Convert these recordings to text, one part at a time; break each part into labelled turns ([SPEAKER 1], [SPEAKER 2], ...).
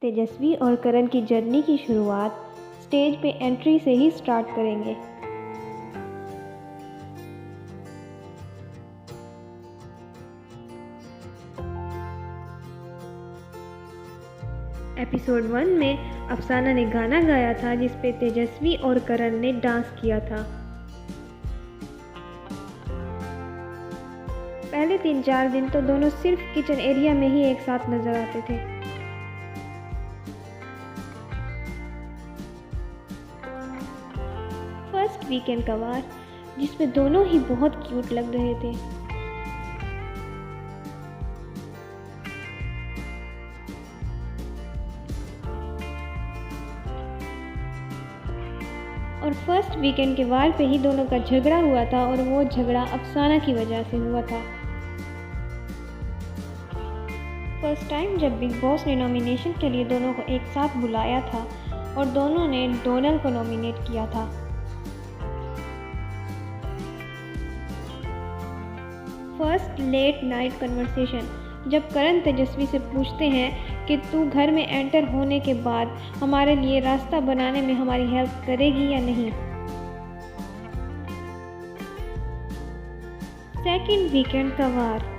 [SPEAKER 1] तेजस्वी और करण की जर्नी की शुरुआत स्टेज पे एंट्री से ही स्टार्ट करेंगे। एपिसोड 1 में अफसाना ने गाना गाया था जिस पे तेजस्वी और करण ने डांस किया था। पहले 3-4 दिन तो दोनों सिर्फ किचन एरिया में ही एक साथ नजर आते थे। फर्स्ट वीकेंड का वार जिसमें दोनों ही बहुत क्यूट लग रहे थे। और फर्स्ट वीकेंड के वार पे ही दोनों का झगड़ा हुआ था और वो झगड़ा अफसाना की वजह से हुआ था। फर्स्ट टाइम जब बिग बॉस ने नॉमिनेशन के लिए दोनों को एक साथ बुलाया था और दोनों ने डोनल को नॉमिनेट किया था। फर्स्ट लेट नाइट कन्वर्सेशन जब करण तेजस्वी से पूछते हैं कि तू घर में एंटर होने के बाद हमारे लिए रास्ता बनाने में हमारी हेल्प करेगी या नहीं। सेकंड वीकेंड का वार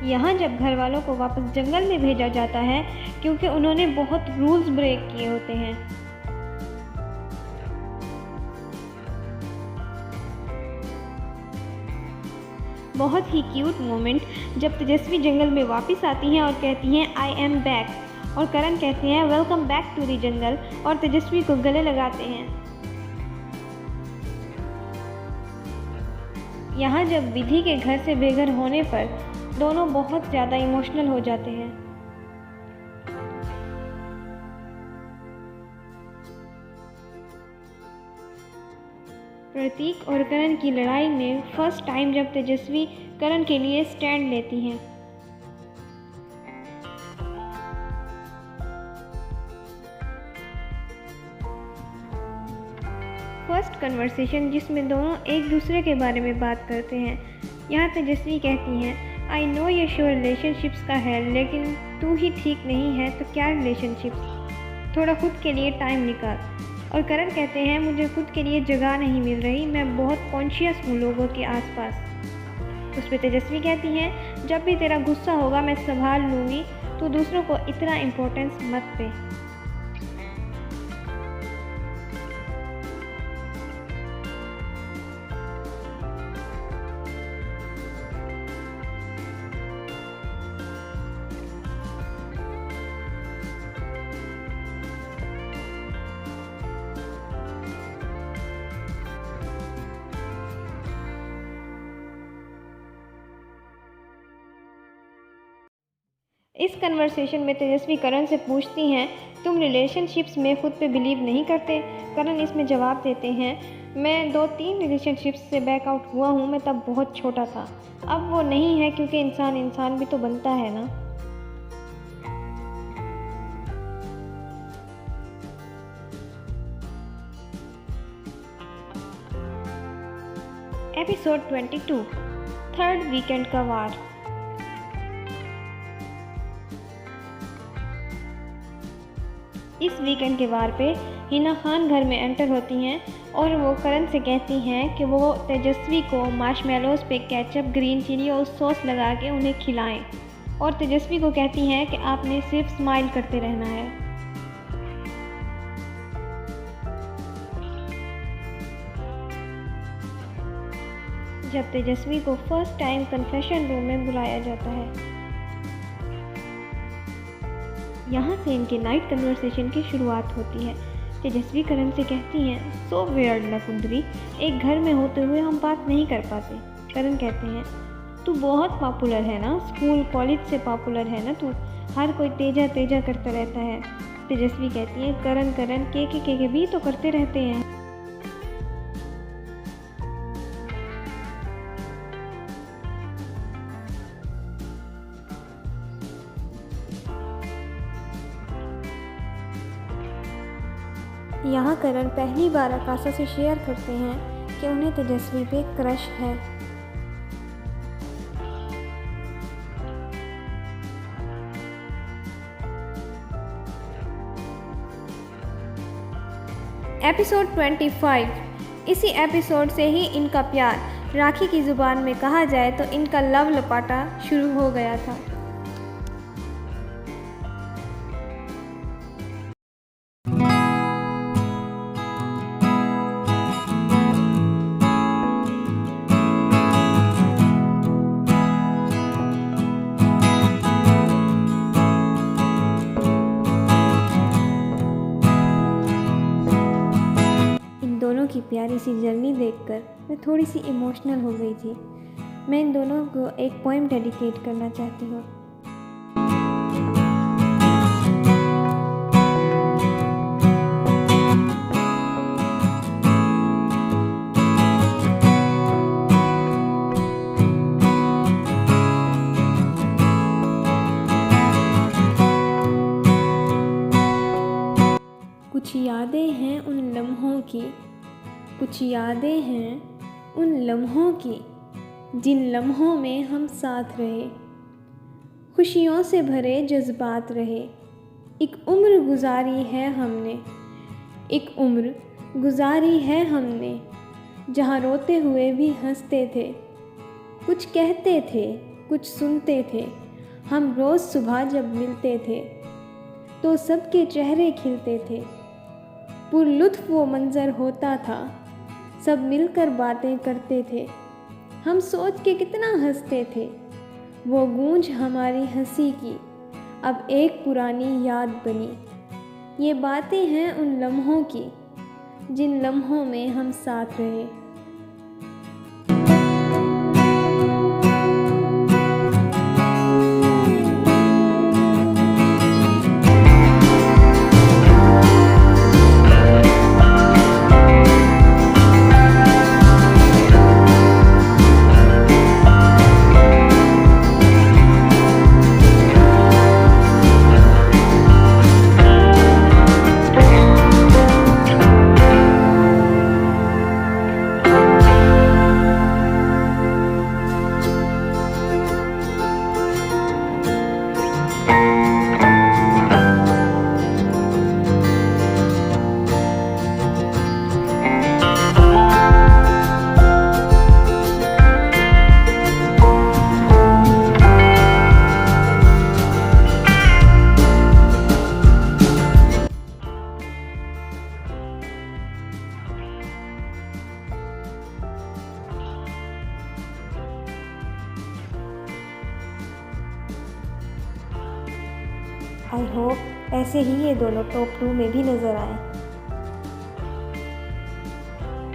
[SPEAKER 1] यहाँ जब घर वालों को वापस जंगल में भेजा जाता है क्योंकि उन्होंने बहुत रूल्स ब्रेक किए होते हैं। बहुत ही क्यूट मोमेंट जब तेजस्वी जंगल में वापस आती हैं और कहती हैं आई एम बैक और करण कहते हैं welcome back to the jungle और तेजस्वी को गले लगाते हैं। यहाँ जब विधि के घर से बेघर होने पर दोनों बहुत ज़्यादा इमोशनल हो जाते हैं। प्रतीक और करण की लड़ाई में फर्स्ट टाइम जब तेजस्वी करण के लिए स्टैंड लेती हैं। फर्स्ट कन्वर्सेशन जिसमें दोनों एक दूसरे के बारे में बात करते हैं। यहाँ तेजस्वी कहती हैं आई नो ये शो रिलेशनशिप्स का है लेकिन तू ही ठीक नहीं है तो क्या रिलेशनशिप्स, थोड़ा खुद के लिए टाइम निकाल। और करण कहते हैं मुझे खुद के लिए जगह नहीं मिल रही, मैं बहुत कॉन्शियस हूँ लोगों के आसपास। उस पर तेजस्वी कहती हैं जब भी तेरा गुस्सा होगा मैं संभाल लूँगी, तू दूसरों को इतना इम्पोर्टेंस मत दे। इस कन्वर्सेशन में तेजस्वी करण से पूछती हैं तुम रिलेशनशिप्स में खुद पे बिलीव नहीं करते। करण इसमें जवाब देते हैं मैं 2-3 रिलेशनशिप्स से बैकआउट हुआ हूँ, मैं तब बहुत छोटा था, अब वो नहीं है क्योंकि इंसान भी तो बनता है ना। एपिसोड 22 थर्ड वीकेंड का वार। इस वीकेंड के वार पे हिना खान घर में एंटर होती हैं और वो करण से कहती हैं कि वो तेजस्वी को मार्शमेलोस पे केचप, ग्रीन चिली और सॉस लगा के उन्हें खिलाएं और तेजस्वी को कहती हैं कि आपने सिर्फ स्माइल करते रहना है। जब तेजस्वी को फर्स्ट टाइम कन्फेशन रूम में बुलाया जाता है। यहाँ से इनके नाइट कन्वर्सेशन की शुरुआत होती है। तेजस्वी करण से कहती हैं सो वियर्ड ना कुंदरी, एक घर में होते हुए हम बात नहीं कर पाते। करण कहते हैं तू बहुत पॉपुलर है ना, स्कूल कॉलेज से पॉपुलर है ना तू, हर कोई तेजा तेजा करता रहता है। तेजस्वी कहती है करण के भी तो करते रहते हैं। यहाँ करण पहली बार आकाशा से शेयर करते हैं कि उन्हें तेजस्वी पे क्रश है। एपिसोड 25। इसी एपिसोड से ही इनका प्यार राखी की ज़ुबान में कहा जाए तो इनका लव लपाटा शुरू हो गया था। दोनों की प्यारी सी जर्नी देखकर मैं थोड़ी सी इमोशनल हो गई थी। मैं इन दोनों को एक पोएम डेडिकेट करना चाहती हूँ। कुछ यादें हैं उन लम्हों की, कुछ यादें हैं उन लम्हों की, जिन लम्हों में हम साथ रहे, खुशियों से भरे जज्बात रहे। एक उम्र गुजारी है हमने, एक उम्र गुजारी है हमने, जहाँ रोते हुए भी हंसते थे, कुछ कहते थे, कुछ सुनते थे। हम रोज़ सुबह जब मिलते थे तो सबके चेहरे खिलते थे, पुरलुत्फ़ वो मंज़र होता था, सब मिलकर बातें करते थे। हम सोच के कितना हंसते थे, वो गूंज हमारी हंसी की अब एक पुरानी याद बनी। ये बातें हैं उन लम्हों की, जिन लम्हों में हम साथ रहे। आई होप ऐसे ही ये दोनों टॉप 2 में भी नज़र आए।